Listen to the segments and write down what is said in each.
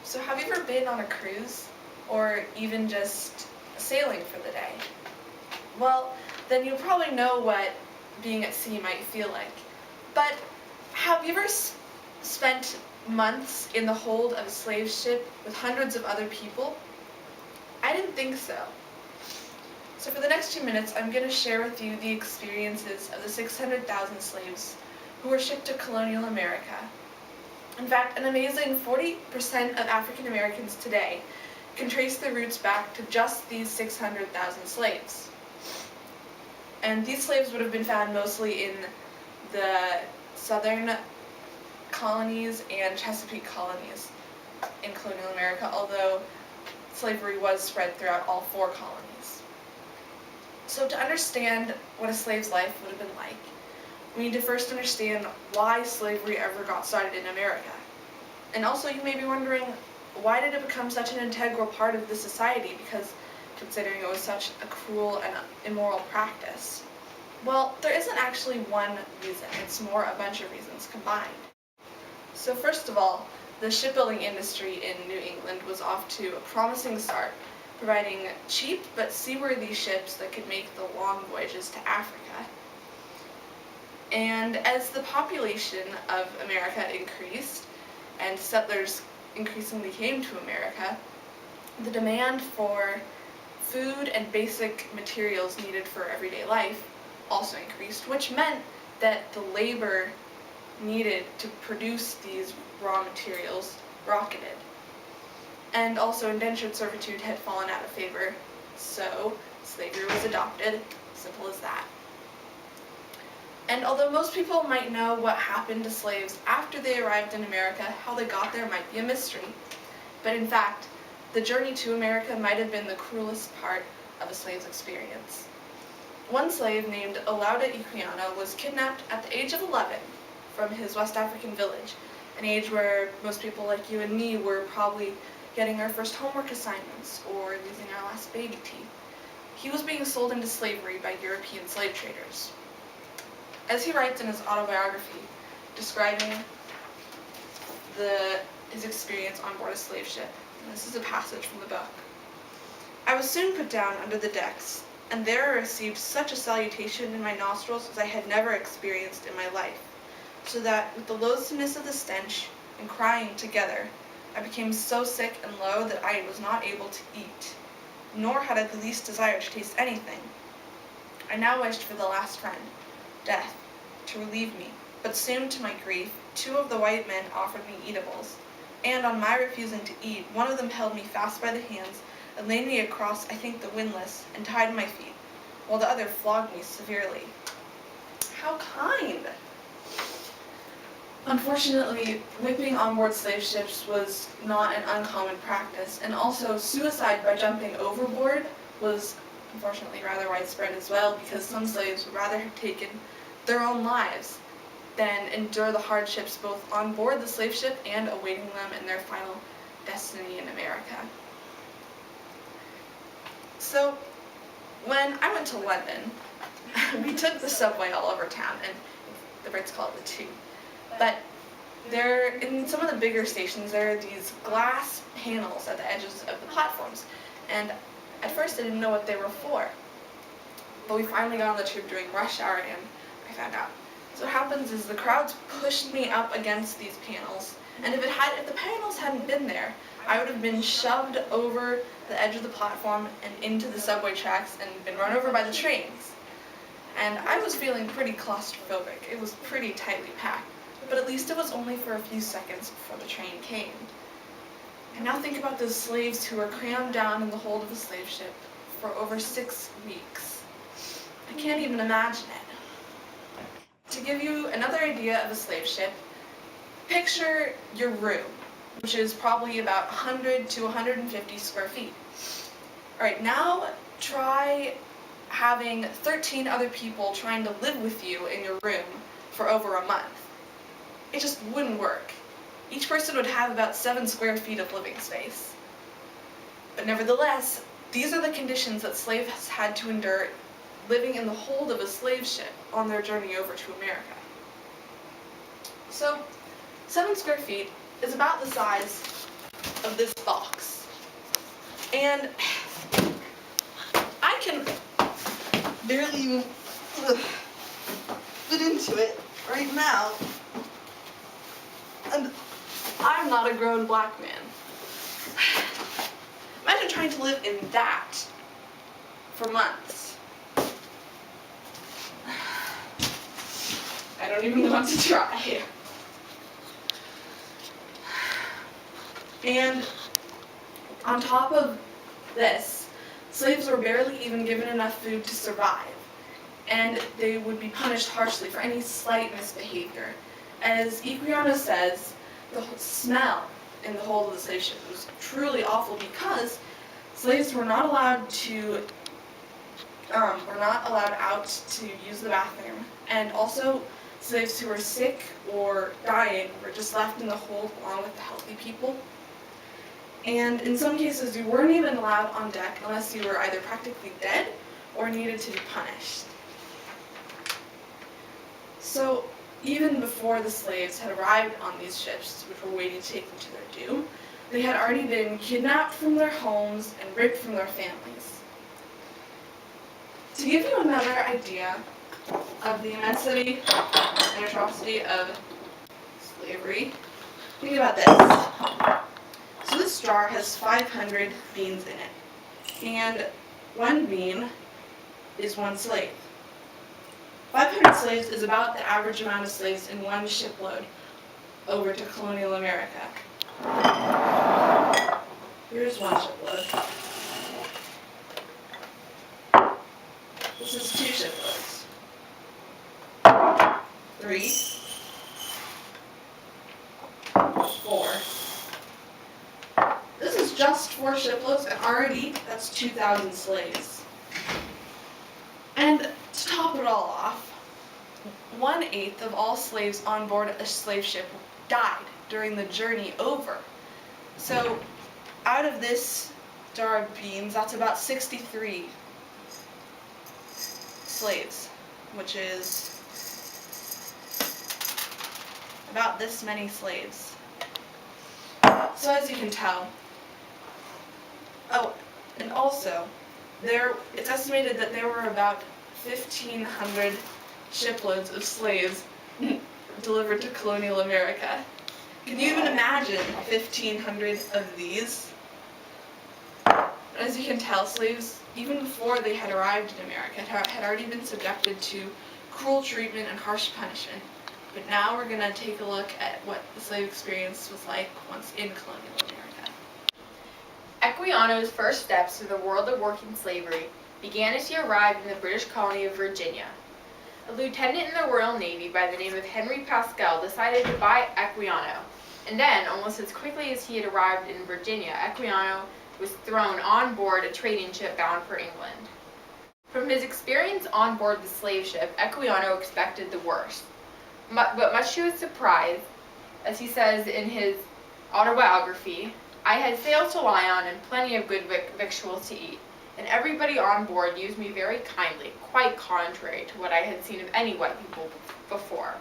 So have you ever been on a cruise or even just sailing for the day? Well, then you probably know what being at sea might feel like. But have you ever spent months in the hold of a slave ship with hundreds of other people? I didn't think so. So for the next 2 minutes, I'm going to share with you the experiences of the 600,000 slaves who were shipped to Colonial America. In fact, an amazing 40% of African Americans today can trace their roots back to just these 600,000 slaves. And these slaves would have been found mostly in the southern colonies and Chesapeake colonies in Colonial America, although slavery was spread throughout all 4 colonies. So to understand what a slave's life would have been like, we need to first understand why slavery ever got started in America. And also you may be wondering, why did it become such an integral part of the society, because considering it was such a cruel and immoral practice? Well, there isn't actually one reason, it's more a bunch of reasons combined. So first of all, the shipbuilding industry in New England was off to a promising start, providing cheap but seaworthy ships that could make the long voyages to Africa. And as the population of America increased, and settlers increasingly came to America, the demand for food and basic materials needed for everyday life also increased, which meant that the labor needed to produce these raw materials rocketed. And also indentured servitude had fallen out of favor, so slavery was adopted, simple as that. And although most people might know what happened to slaves after they arrived in America, how they got there might be a mystery. But in fact, the journey to America might have been the cruelest part of a slave's experience. One slave named Olaudah Equiano was kidnapped at the age of 11 from his West African village, an age where most people like you and me were probably getting our first homework assignments or losing our last baby teeth. He was being sold into slavery by European slave traders. As he writes in his autobiography, describing his experience on board a slave ship, and this is a passage from the book. "I was soon put down under the decks, and there I received such a salutation in my nostrils as I had never experienced in my life, so that, with the loathsomeness of the stench, and crying together, I became so sick and low that I was not able to eat, nor had I the least desire to taste anything. I now wished for the last friend, death, to relieve me, but soon, to my grief, 2 of the white men offered me eatables, and on my refusing to eat, one of them held me fast by the hands and laid me across, I think, the windlass, and tied my feet, while the other flogged me severely." How kind! Unfortunately, whipping on board slave ships was not an uncommon practice, and also suicide by jumping overboard was unfortunately rather widespread as well, because some slaves would rather have taken their own lives than endure the hardships both on board the slave ship and awaiting them in their final destiny in America. So, when I went to London, we took the subway all over town, and the Brits call it the Tube. But in some of the bigger stations, there are these glass panels at the edges of the platforms, and at first I didn't know what they were for. But we finally got on the tube during rush hour, and I found out. So what happens is the crowds pushed me up against these panels, and if the panels hadn't been there, I would have been shoved over the edge of the platform and into the subway tracks and been run over by the trains. And I was feeling pretty claustrophobic. It was pretty tightly packed, but at least it was only for a few seconds before the train came. And now think about those slaves who were crammed down in the hold of a slave ship for over 6 weeks. I can't even imagine it. To give you another idea of a slave ship, picture your room, which is probably about 100 to 150 square feet. Alright, now try having 13 other people trying to live with you in your room for over a month. It just wouldn't work. Each person would have about 7 square feet of living space. But nevertheless, these are the conditions that slaves had to endure living in the hold of a slave ship on their journey over to America. So, 7 square feet is about the size of of this box. And I can barely even fit into it right now. And I'm not a grown black man. Imagine trying to live in that for months. I don't even want to try. And on top of this, slaves were barely even given enough food to survive, and they would be punished harshly for any slight misbehavior. As Equiano says, the smell in the hold of the slave ship was truly awful because slaves were not allowed out to use the bathroom, and also slaves who were sick or dying were just left in the hold along with the healthy people. And in some cases, you weren't even allowed on deck unless you were either practically dead or needed to be punished. So even before the slaves had arrived on these ships, which were waiting to take them to their doom, they had already been kidnapped from their homes and ripped from their families. To give you another idea of the immensity and atrocity of slavery, think about this. So this jar has 500 beans in it, and one bean is one slave. 500 slaves is about the average amount of slaves in one shipload over to Colonial America. Here's one shipload. This is 2 shiploads. 3, 4. This is just 4 shiploads, and already that's 2,000 slaves. And to top it all off, 1/8 of all slaves on board a slave ship died during the journey over. So out of this jar of beans, that's about 63 slaves, which is about this many slaves. So as you can tell, and also, it's estimated that there were about 1,500 shiploads of slaves delivered to Colonial America. Can you even imagine 1,500 of these? As you can tell, slaves, even before they had arrived in America, had already been subjected to cruel treatment and harsh punishment. But now we're going to take a look at what the slave experience was like once in Colonial America. Equiano's first steps to the world of working slavery began as he arrived in the British colony of Virginia. A lieutenant in the Royal Navy by the name of Henry Pascal decided to buy Equiano, and then, almost as quickly as he had arrived in Virginia, Equiano was thrown on board a trading ship bound for England. From his experience on board the slave ship, Equiano expected the worst. But much to his surprise, as he says in his autobiography, "I had sails to lie on and plenty of good victuals to eat, and everybody on board used me very kindly, quite contrary to what I had seen of any white people before."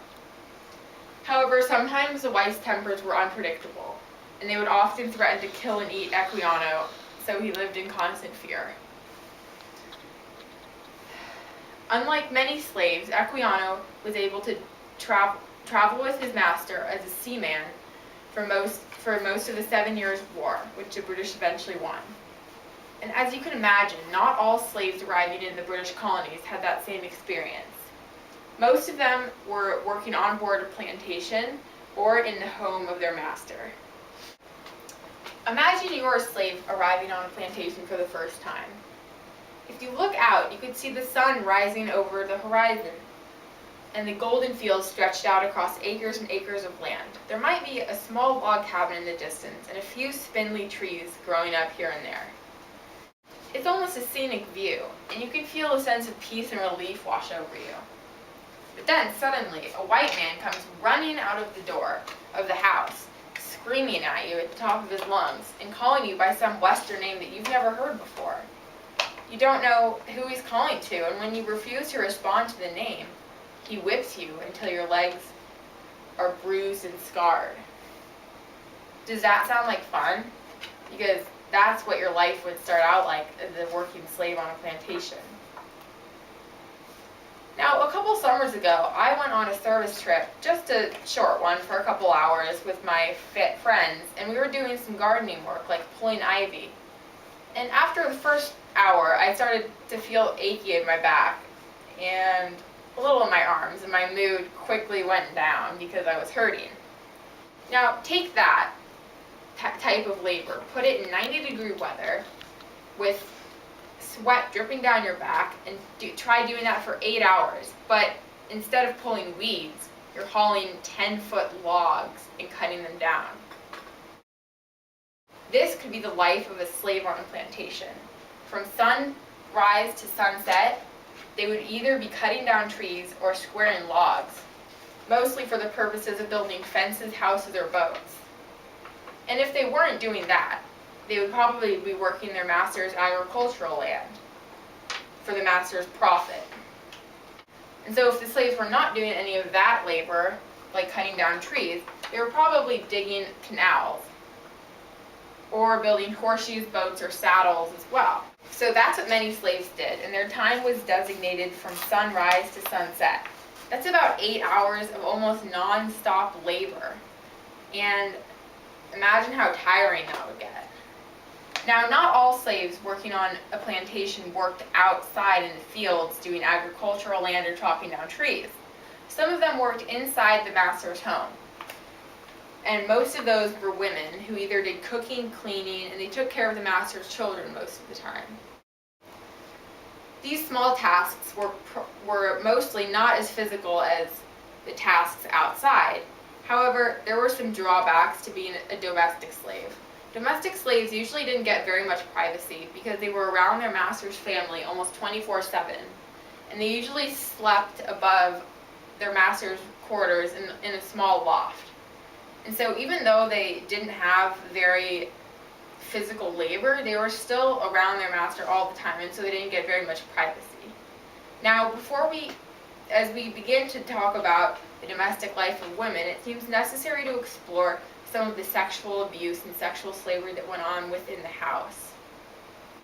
However, sometimes the whites' tempers were unpredictable, and they would often threaten to kill and eat Equiano, so he lived in constant fear. Unlike many slaves, Equiano was able to travel with his master as a seaman for most of the 7 Years' War, which the British eventually won. And as you can imagine, not all slaves arriving in the British colonies had that same experience. Most of them were working on board a plantation or in the home of their master. Imagine you are a slave arriving on a plantation for the first time. If you look out, you could see the sun rising over the horizon, and the golden fields stretched out across acres and acres of land. There might be a small log cabin in the distance, and a few spindly trees growing up here and there. It's almost a scenic view, and you can feel a sense of peace and relief wash over you. But then, suddenly, a white man comes running out of the door of the house, screaming at you at the top of his lungs, and calling you by some Western name that you've never heard before. You don't know who he's calling to, and when you refuse to respond to the name, he whips you until your legs are bruised and scarred. Does that sound like fun? because that's what your life would start out like as a working slave on a plantation. Now, a couple summers ago, I went on a service trip, just a short one for a couple hours with my friends, and we were doing some gardening work, like pulling ivy. And after the first hour, I started to feel achy in my back and a little in my arms, and my mood quickly went down because I was hurting. Now, take that type of labor, put it in 90-degree weather with sweat dripping down your back, and try doing that for 8 hours. But instead of pulling weeds, you're hauling 10-foot logs and cutting them down. This could be the life of a slave on a plantation. From sunrise to sunset, they would either be cutting down trees or squaring logs, mostly for the purposes of building fences, houses, or boats. And if they weren't doing that, they would probably be working their master's agricultural land for the master's profit. And so if the slaves were not doing any of that labor, like cutting down trees, they were probably digging canals or building horseshoes, boats, or saddles as well. So that's what many slaves did, and their time was designated from sunrise to sunset. That's about 8 hours of almost non-stop labor. And imagine how tiring that would get. Now, not all slaves working on a plantation worked outside in the fields doing agricultural land or chopping down trees. Some of them worked inside the master's home. And most of those were women who either did cooking, cleaning, and they took care of the master's children most of the time. These small tasks were mostly not as physical as the tasks outside. However, there were some drawbacks to being a domestic slave. Domestic slaves usually didn't get very much privacy because they were around their master's family almost 24/7, and they usually slept above their master's quarters in a small loft. And so even though they didn't have very physical labor, they were still around their master all the time, and so they didn't get very much privacy. Now, as we begin to talk about the domestic life of women, it seems necessary to explore some of the sexual abuse and sexual slavery that went on within the house.